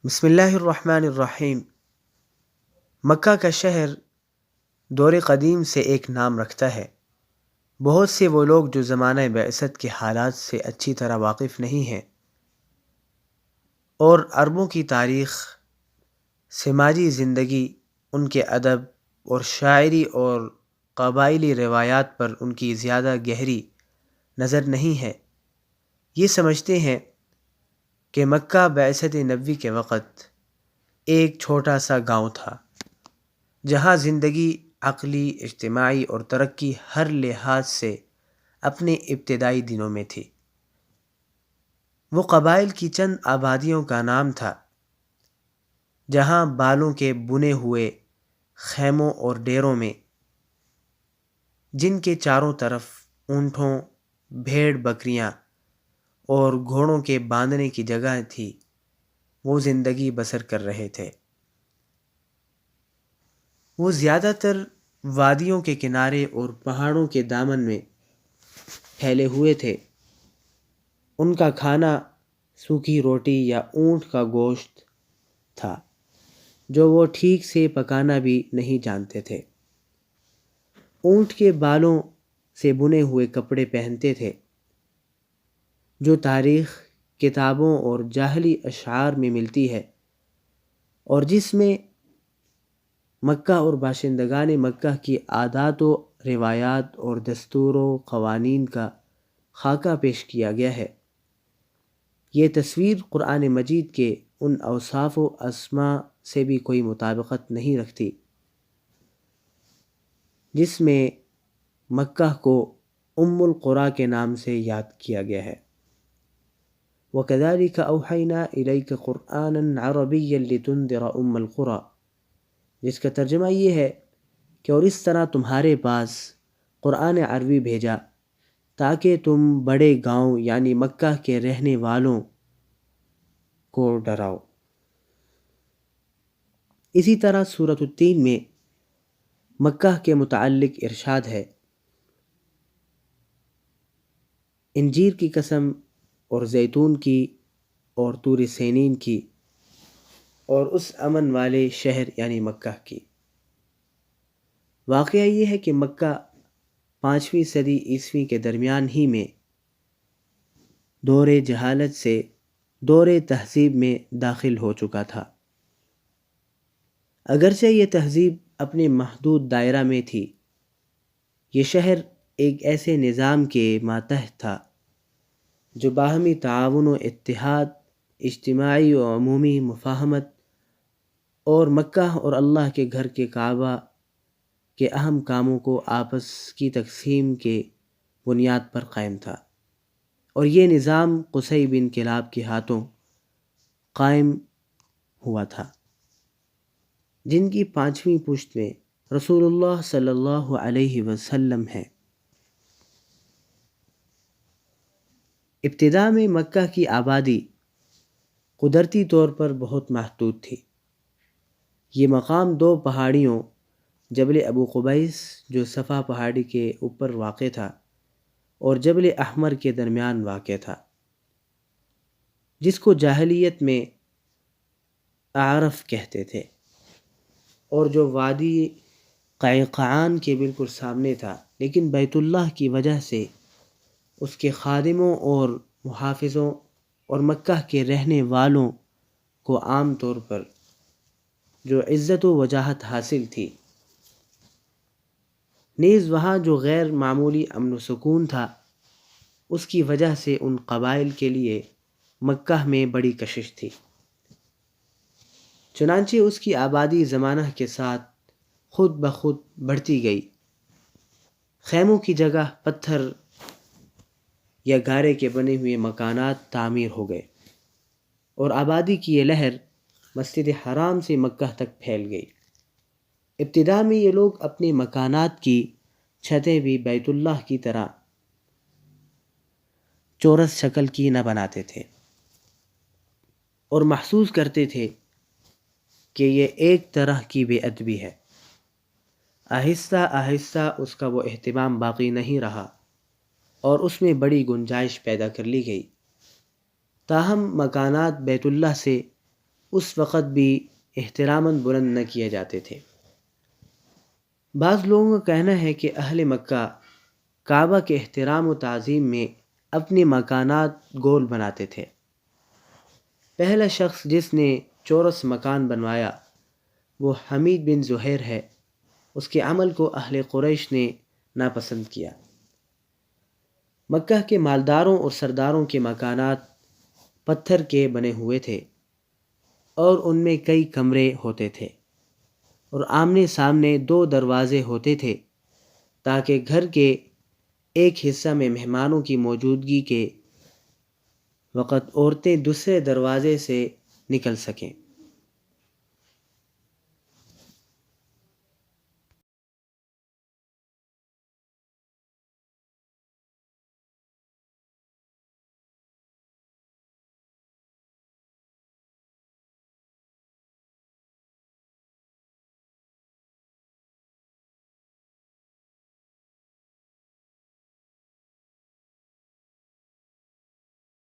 بسم اللہ الرحمن الرحیم۔ مکہ کا شہر دور قدیم سے ایک نام رکھتا ہے۔ بہت سے وہ لوگ جو زمانہ بعثت کے حالات سے اچھی طرح واقف نہیں ہیں اور عربوں کی تاریخ، سماجی زندگی، ان کے ادب اور شاعری اور قبائلی روایات پر ان کی زیادہ گہری نظر نہیں ہے، یہ سمجھتے ہیں کہ مکہ بعثت نبوی کے وقت ایک چھوٹا سا گاؤں تھا جہاں زندگی عقلی، اجتماعی اور ترقی ہر لحاظ سے اپنے ابتدائی دنوں میں تھی۔ وہ قبائل کی چند آبادیوں کا نام تھا جہاں بالوں کے بنے ہوئے خیموں اور ڈیروں میں، جن کے چاروں طرف اونٹوں، بھیڑ بکریاں اور گھوڑوں کے باندھنے کی جگہ تھی، وہ زندگی بسر کر رہے تھے۔ وہ زیادہ تر وادیوں کے کنارے اور پہاڑوں کے دامن میں پھیلے ہوئے تھے۔ ان کا کھانا سوکھی روٹی یا اونٹ کا گوشت تھا جو وہ ٹھیک سے پکانا بھی نہیں جانتے تھے۔ اونٹ کے بالوں سے بنے ہوئے کپڑے پہنتے تھے جو تاریخ، کتابوں اور جاہلی اشعار میں ملتی ہے، اور جس میں مکہ اور باشندگان مکہ کی عادات و روایات اور دستور و قوانین کا خاکہ پیش کیا گیا ہے۔ یہ تصویر قرآن مجید کے ان اوصاف و اسماء سے بھی کوئی مطابقت نہیں رکھتی جس میں مکہ کو ام القریٰ کے نام سے یاد کیا گیا ہے۔ وَكَذَلِكَ أَوْحَيْنَا إِلَيْكَ قُرْآنًا عَرَبِيًّا لِتُنذِرَ أُمَّ الْقُرَىٰ، جس کا ترجمہ یہ ہے کہ اور اس طرح تمہارے پاس قرآن عربی بھیجا تاکہ تم بڑے گاؤں یعنی مکہ کے رہنے والوں کو ڈراؤ۔ اسی طرح سورۃ التین میں مکہ کے متعلق ارشاد ہے: انجیر کی قسم اور زیتون کی اور طور سینین کی اور اس امن والے شہر یعنی مکہ کی۔ واقعہ یہ ہے کہ مکہ 5ویں صدی عیسوی کے درمیان ہی میں دور جہالت سے دور تہذیب میں داخل ہو چکا تھا۔ اگرچہ یہ تہذیب اپنے محدود دائرہ میں تھی، یہ شہر ایک ایسے نظام کے ماتحت تھا جو باہمی تعاون و اتحاد، اجتماعی و عمومی مفاہمت اور مکہ اور اللہ کے گھر کے کعبہ کے اہم کاموں کو آپس کی تقسیم کے بنیاد پر قائم تھا، اور یہ نظام قصی بن کلاب کے ہاتھوں قائم ہوا تھا، جن کی 5ویں پشت میں رسول اللہ صلی اللہ علیہ وسلم ہے۔ ابتدا میں مکہ کی آبادی قدرتی طور پر بہت محدود تھی۔ یہ مقام 2 پہاڑیوں جبل ابو قبیس جو صفا پہاڑی کے اوپر واقع تھا اور جبل احمر کے درمیان واقع تھا، جس کو جاہلیت میں اعرف کہتے تھے، اور جو وادی قیقعان کے بالکل سامنے تھا، لیکن بیت اللہ کی وجہ سے اس کے خادموں اور محافظوں اور مکہ کے رہنے والوں کو عام طور پر جو عزت و وجاہت حاصل تھی، نیز وہاں جو غیر معمولی امن و سکون تھا، اس کی وجہ سے ان قبائل کے لیے مکہ میں بڑی کشش تھی۔ چنانچہ اس کی آبادی زمانہ کے ساتھ خود بخود بڑھتی گئی۔ خیموں کی جگہ پتھر یا گارے کے بنے ہوئے مکانات تعمیر ہو گئے، اور آبادی کی یہ لہر مسجد حرام سے مکہ تک پھیل گئی۔ ابتدا میں یہ لوگ اپنے مکانات کی چھتیں بھی بیت اللہ کی طرح چورس شکل کی نہ بناتے تھے، اور محسوس کرتے تھے کہ یہ ایک طرح کی بے ادبی ہے۔ آہستہ آہستہ اس کا وہ اہتمام باقی نہیں رہا اور اس میں بڑی گنجائش پیدا کر لی گئی، تاہم مکانات بیت اللہ سے اس وقت بھی احتراماً بلند نہ کیے جاتے تھے۔ بعض لوگوں کا کہنا ہے کہ اہل مکہ کعبہ کے احترام و تعظیم میں اپنی مکانات گول بناتے تھے۔ پہلا شخص جس نے چورس مکان بنوایا وہ حمید بن زہیر ہے۔ اس کے عمل کو اہل قریش نے ناپسند کیا۔ مکہ کے مالداروں اور سرداروں کے مکانات پتھر کے بنے ہوئے تھے اور ان میں کئی کمرے ہوتے تھے اور آمنے سامنے 2 دروازے ہوتے تھے تاکہ گھر کے ایک حصہ میں مہمانوں کی موجودگی کے وقت عورتیں دوسرے دروازے سے نکل سکیں۔